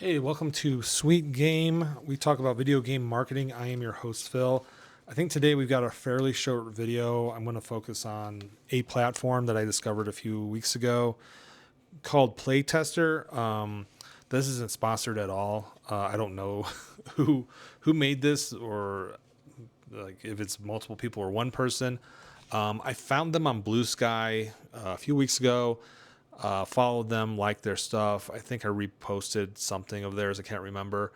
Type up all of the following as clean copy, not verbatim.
Hey, welcome to Sweet Game. We talk about video game marketing. I am your host, Phil. I think today we've got a fairly short video. I'm going to focus on a platform that I discovered a few weeks ago called Playtester. This isn't sponsored at all. I don't know who made this, or like if it's multiple people or one person. I found them on Blue Sky a few weeks ago. Followed them, liked their stuff. I think I reposted something of theirs. I can't remember.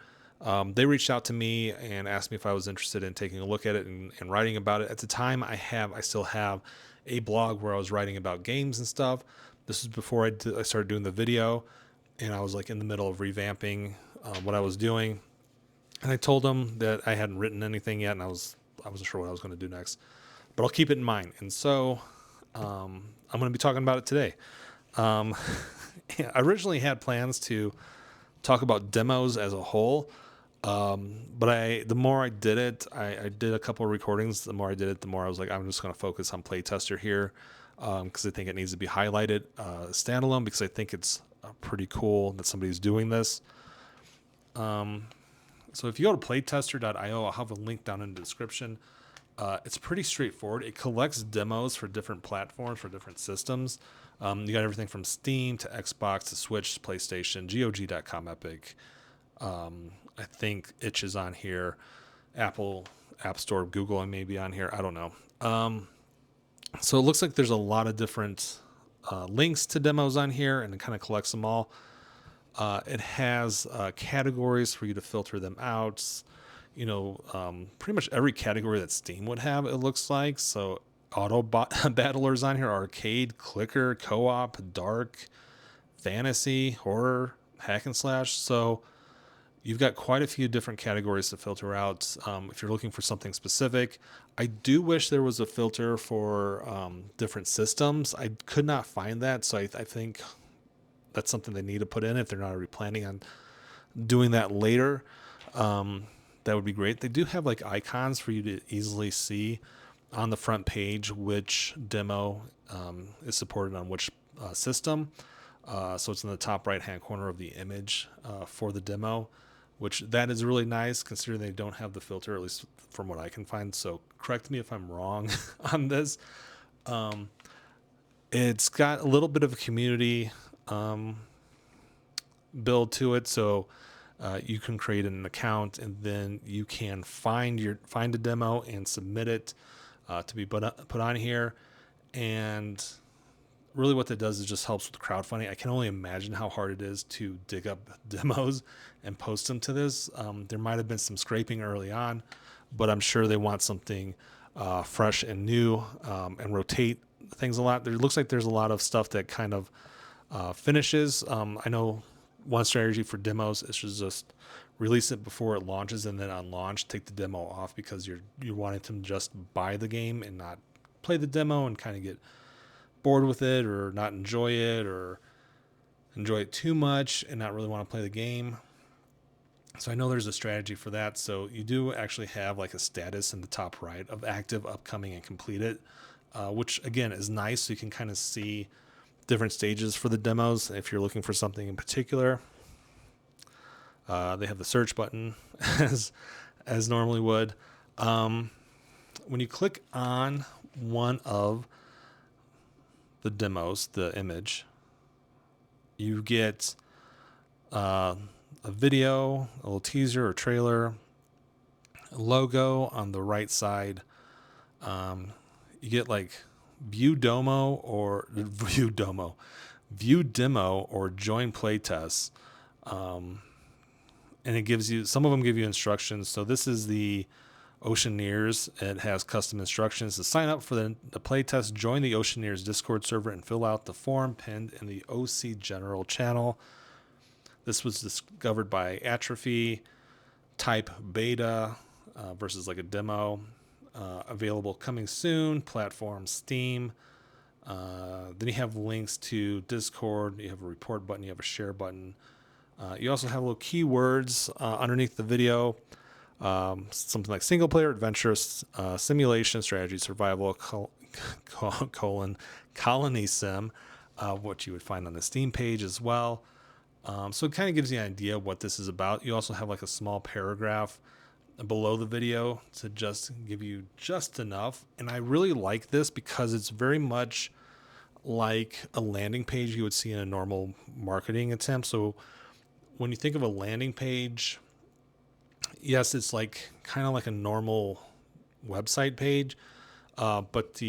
They reached out to me and asked me if I was interested in taking a look at it and writing about it. At the time, I still have a blog where I was writing about games and stuff. This is before I started doing the video, and I was like in the middle of revamping what I was doing. And I told them that I hadn't written anything yet, and I wasn't sure what I was going to do next, but I'll keep it in mind. And so I'm going to be talking about it today. I originally had plans to talk about demos as a whole, but the more I did it, I did a couple of recordings. The more I did it, the more I was like, I'm just going to focus on Playtester here, because I think it needs to be highlighted standalone, because I think it's pretty cool that somebody's doing this. So if you go to playtester.io, I'll have a link down in the description. It's pretty straightforward. It collects demos for different platforms, for different systems. You got everything from Steam to Xbox to Switch to PlayStation, GOG.com, Epic. I think Itch is on here. Apple App Store, Google, I may be on here. I don't know. So it looks like there's a lot of different links to demos on here, and it kind of collects them all. It has categories for you to filter them out. Pretty much every category that Steam would have, it looks like. So auto battlers on here, arcade, clicker, co-op, dark, fantasy, horror, hack and slash. So you've got quite a few different categories to filter out if you're looking for something specific. I do wish there was a filter for different systems. I could not find that, so I think that's something they need to put in if they're not already planning on doing that later. That would be great. They do have like icons for you to easily see on the front page which demo is supported on which system. So it's in the top right hand corner of the image for the demo, which that is really nice considering they don't have the filter, at least from what I can find. So correct me if I'm wrong on this. It's got a little bit of a community build to it. So you can create an account, and then you can find a demo and submit it to be put on here. And really what that does is just helps with crowdfunding. I can only imagine how hard it is to dig up demos and post them to this. There might have been some scraping early on, but I'm sure they want something fresh and new, and rotate things a lot. There looks like there's a lot of stuff that kind of finishes. I know one strategy for demos is to just release it before it launches, and then on launch take the demo off, because you're wanting to just buy the game and not play the demo and kind of get bored with it, or not enjoy it, or enjoy it too much and not really want to play the game. So I know there's a strategy for that. So you do actually have like a status in the top right of active, upcoming, and completed, which again is nice. So you can kind of see different stages for the demos if you're looking for something in particular. They have the search button as normally would. When you click on one of the demos, the image, you get a video, a little teaser or trailer, a logo on the right side. You get like view demo or join playtests. And it gives you, some of them give you instructions. So this is the Oceaneers. It has custom instructions to sign up for the playtest. Join the Oceaneers Discord server and fill out the form pinned in the OC General channel. This was discovered by Atrophy, type beta versus like a demo. Available coming soon. Platform Steam. Then you have links to Discord. You have a report button. You have a share button. You also have little keywords underneath the video. Something like single player, adventurous, simulation, strategy, survival, colony sim, what you would find on the Steam page as well. So it kind of gives you an idea of what this is about. You also have like a small paragraph below the video to just give you just enough. And I really like this because it's very much like a landing page you would see in a normal marketing attempt. So when you think of a landing page, yes, it's like kind of like a normal website page, but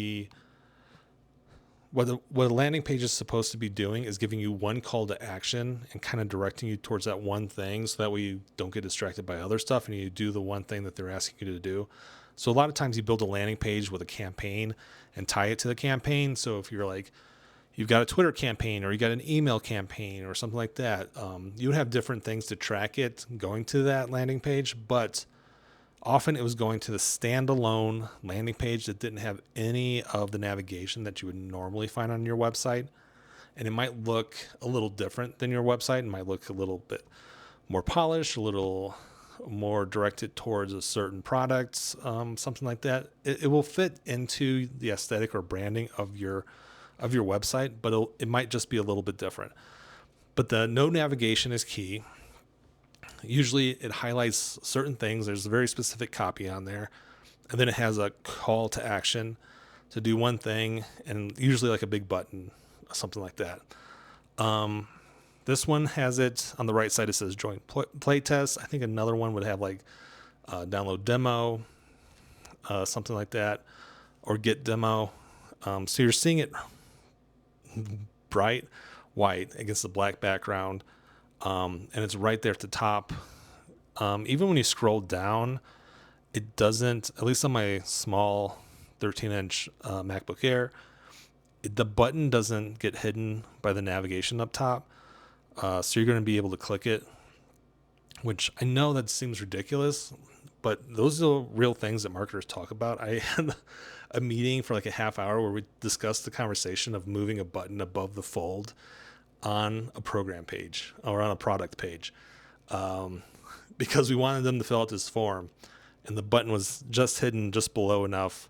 what a landing page is supposed to be doing is giving you one call to action and kind of directing you towards that one thing, so that way you don't get distracted by other stuff and you do the one thing that they're asking you to do. So a lot of times you build a landing page with a campaign and tie it to the campaign. So if you're like, you've got a Twitter campaign or you got an email campaign or something like that, you would have different things to track it going to that landing page, but often it was going to the standalone landing page that didn't have any of the navigation that you would normally find on your website. And it might look a little different than your website. It might look a little bit more polished, a little more directed towards a certain product, something like that. It will fit into the aesthetic or branding of your website, but it might just be a little bit different. But the no navigation is key. Usually it highlights certain things. There's a very specific copy on there. And then it has a call to action to do one thing, and usually like a big button, something like that. This one has it on the right side. It says join playtest. I think another one would have like download demo, something like that, or get demo. So you're seeing it bright white against the black background. And it's right there at the top. Even when you scroll down, it doesn't, at least on my small 13-inch MacBook Air, the button doesn't get hidden by the navigation up top. So you're going to be able to click it, which I know that seems ridiculous, but those are real things that marketers talk about. I had a meeting for like a half hour where we discussed the conversation of moving a button above the fold on a program page or on a product page, because we wanted them to fill out this form, and the button was just hidden just below enough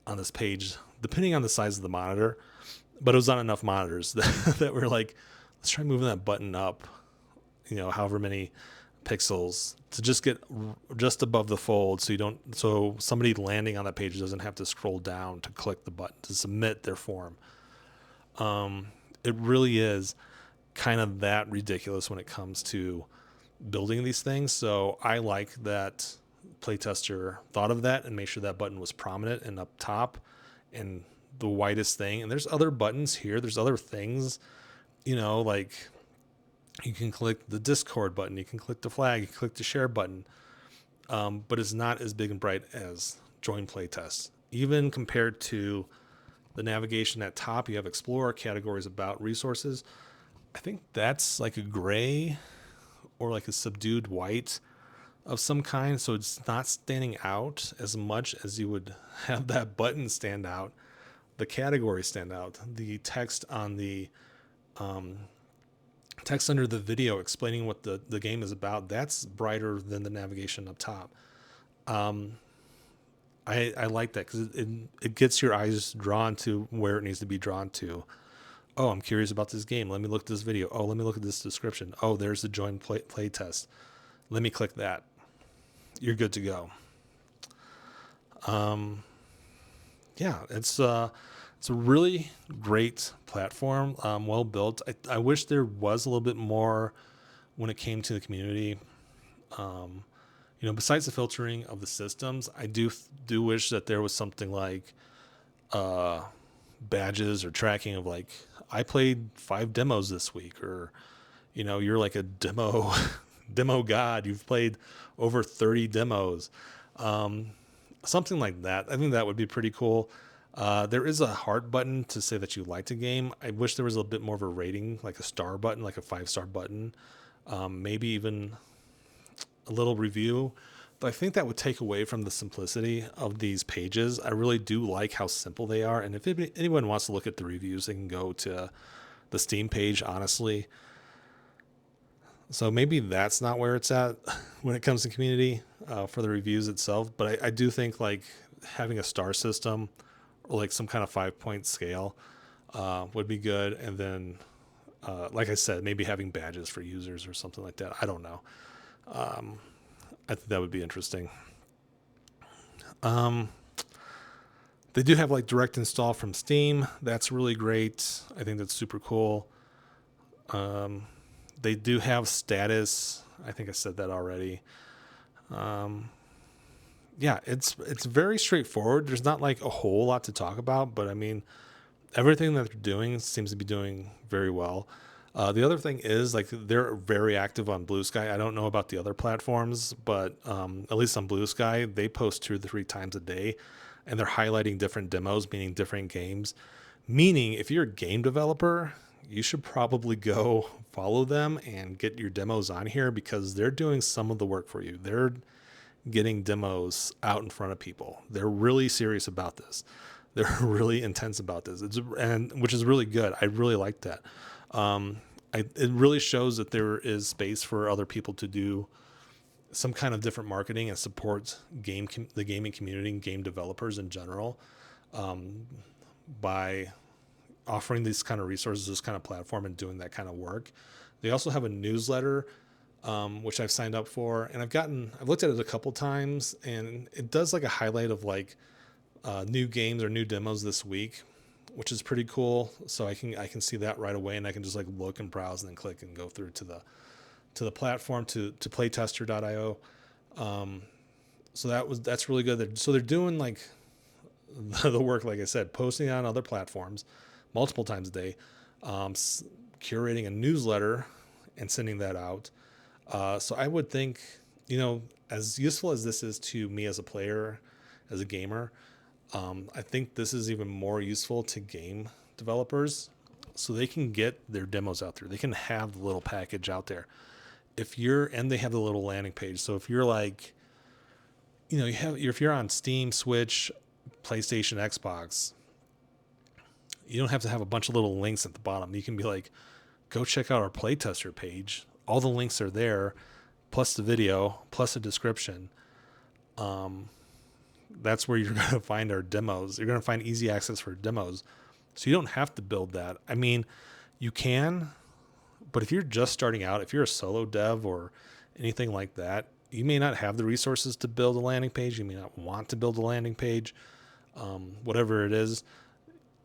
on this page, depending on the size of the monitor, but it was on enough monitors that we're like, let's try moving that button up, however many pixels, to just get just above the fold, so somebody landing on that page doesn't have to scroll down to click the button to submit their form. It really is kind of that ridiculous when it comes to building these things. So I like that Playtester thought of that and made sure that button was prominent and up top and the whitest thing. And there's other buttons here. There's other things, like you can click the Discord button, you can click the flag, you can click the share button. But it's not as big and bright as join playtest. Even compared to the navigation at top, you have Explorer, categories, about, resources. I think that's like a gray or like a subdued white of some kind. So it's not standing out as much as you would have that button stand out, the categories stand out, the text on the text under the video explaining what the game is about. That's brighter than the navigation up top. I like that because it gets your eyes drawn to where it needs to be drawn to. Oh, I'm curious about this game. Let me look at this video. Oh, let me look at this description. Oh, there's the join play test. Let me click that. You're good to go. Yeah, it's a really great platform, well built. I wish there was a little bit more when it came to the community. Besides the filtering of the systems, I do wish that there was something like badges or tracking of like, I played 5 demos this week, or you're like a demo god, you've played over 30 demos, something like that. I think that would be pretty cool. There is a heart button to say that you liked a game. I wish there was a bit more of a rating, like a star button, like a 5-star button, maybe even a little review. But I think that would take away from the simplicity of these pages. I really do like how simple they are. And if anyone wants to look at the reviews, they can go to the Steam page, honestly. So maybe that's not where it's at when it comes to community for the reviews itself. But I do think like having a star system or like some kind of 5-point scale would be good. And then Like I said, maybe having badges for users or something like that. I don't know. I think that would be interesting. They do have like direct install from Steam. That's really great. I think that's super cool. They do have status. I think I said that already. Yeah, it's very straightforward. There's not like a whole lot to talk about, but I mean, everything that they're doing seems to be doing very well. The other thing is like they're very active on Blue Sky. I don't know about the other platforms, but at least on Blue Sky, they post 2 to 3 times a day, and they're highlighting different demos, meaning different games. Meaning, if you're a game developer, you should probably go follow them and get your demos on here because they're doing some of the work for you. They're getting demos out in front of people. They're really serious about this. They're really intense about this, and which is really good. I really like that. It really shows that there is space for other people to do some kind of different marketing and support the gaming community and game developers in general, by offering these kind of resources, this kind of platform, and doing that kind of work. They also have a newsletter, which I've signed up for, and I've looked at it a couple times, and it does like a highlight of like new games or new demos this week, which is pretty cool. So I can see that right away, and I can just like look and browse and then click and go through to the platform to playtester.io. So that's really good. So they're doing like the work, like I said, posting on other platforms multiple times a day, curating a newsletter and sending that out. So I would think, as useful as this is to me as a player, as a gamer, I think this is even more useful to game developers, so they can get their demos out there. They can have the little package out there. And they have the little landing page. So if you're like, if you're on Steam, Switch, PlayStation, Xbox, you don't have to have a bunch of little links at the bottom. You can be like, go check out our playtester page. All the links are there, plus the video, plus a description. That's where you're going to find our demos. You're going to find easy access for demos. So you don't have to build that. I mean, you can, but if you're just starting out, if you're a solo dev or anything like that, you may not have the resources to build a landing page. You may not want to build a landing page, whatever it is.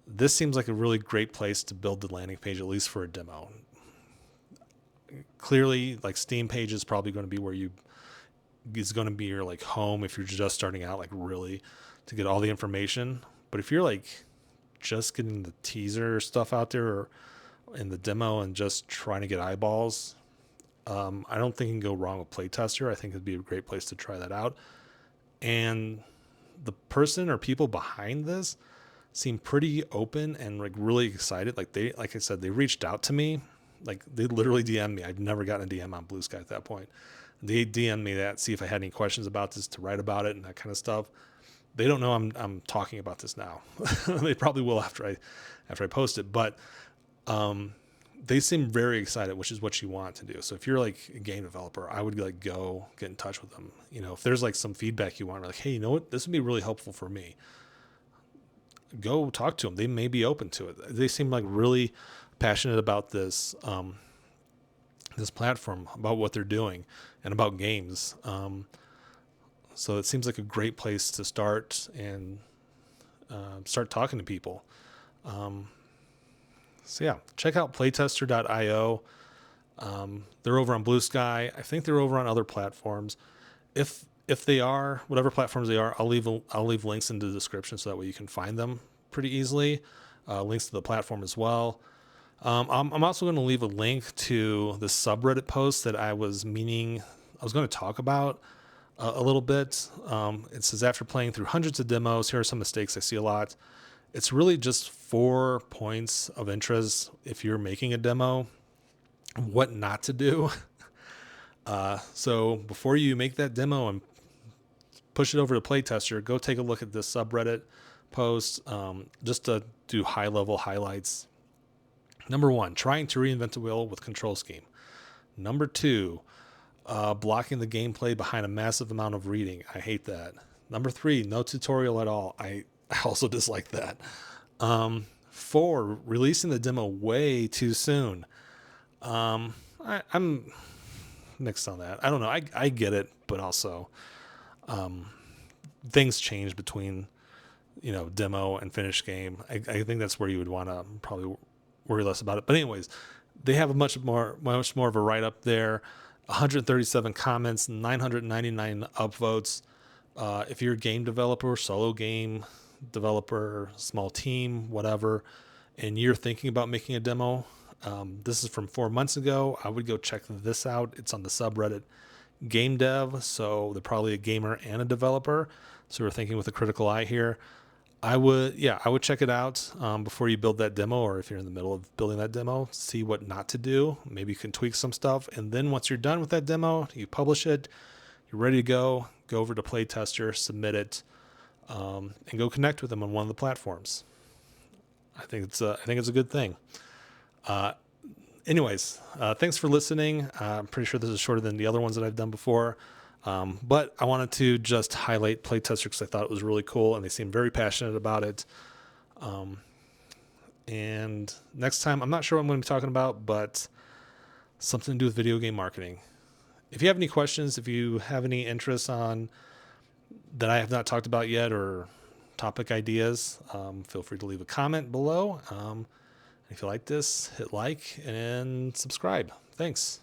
This seems like a really great place to build the landing page, at least for a demo. Clearly, like Steam page is probably going to be is going to be your like home if you're just starting out, like really to get all the information. But if you're like just getting the teaser stuff out there or in the demo and just trying to get eyeballs, I don't think you can go wrong with Playtester. I think it'd be a great place to try that out. And the person or people behind this seem pretty open and like really excited. Like I said, they reached out to me. Like they literally DM'd me. I'd never gotten a DM on Blue Sky at that point. They DM'd me that, see if I had any questions about this, to write about it and that kind of stuff. They don't know I'm talking about this now. They probably will after I post it, but they seem very excited, which is what you want to do. So if you're like a game developer, I would like go get in touch with them. If there's like some feedback you want, like, hey, you know what, this would be really helpful for me. Go talk to them. They may be open to it. They seem like really passionate about this platform, about what they're doing, and about games. So it seems like a great place to start and start talking to people. So yeah, check out playtester.io. They're over on Blue Sky. I think they're over on other platforms. If they are, whatever platforms they are, I'll leave links in the description so that way you can find them pretty easily. Links to the platform as well. I'm also going to leave a link to the subreddit post that I was going to talk about a little bit. It says, after playing through hundreds of demos, here are some mistakes I see a lot. It's really just 4 points of interest if you're making a demo, what not to do. So before you make that demo and push it over to Playtester, go take a look at this subreddit post, just to do high-level highlights. Number 1, trying to reinvent the wheel with control scheme. Number 2, blocking the gameplay behind a massive amount of reading. I hate that. Number 3, no tutorial at all. I also dislike that. 4, releasing the demo way too soon. I'm mixed on that. I don't know. I get it, but also things change between, demo and finished game. I think that's where you would want to probably worry less about it. But anyways, they have a much more of a write up there. 137 comments, 999 upvotes. If you're a game developer, solo game developer, small team, whatever, and you're thinking about making a demo, this is from 4 months ago. I would go check this out. It's on the subreddit Game Dev, so they're probably a gamer and a developer. So we're thinking with a critical eye here. I would check it out before you build that demo, or if you're in the middle of building that demo, see what not to do. Maybe you can tweak some stuff, and then once you're done with that demo, you publish it. You're ready to go. Go over to Playtester, submit it, and go connect with them on one of the platforms. I think it's a good thing. Anyways, thanks for listening. I'm pretty sure this is shorter than the other ones that I've done before. But I wanted to just highlight Playtester because I thought it was really cool and they seem very passionate about it. And next time, I'm not sure what I'm going to be talking about, but something to do with video game marketing. If you have any questions, if you have any interests on that I have not talked about yet or topic ideas, feel free to leave a comment below. If you like this, hit like and subscribe. Thanks.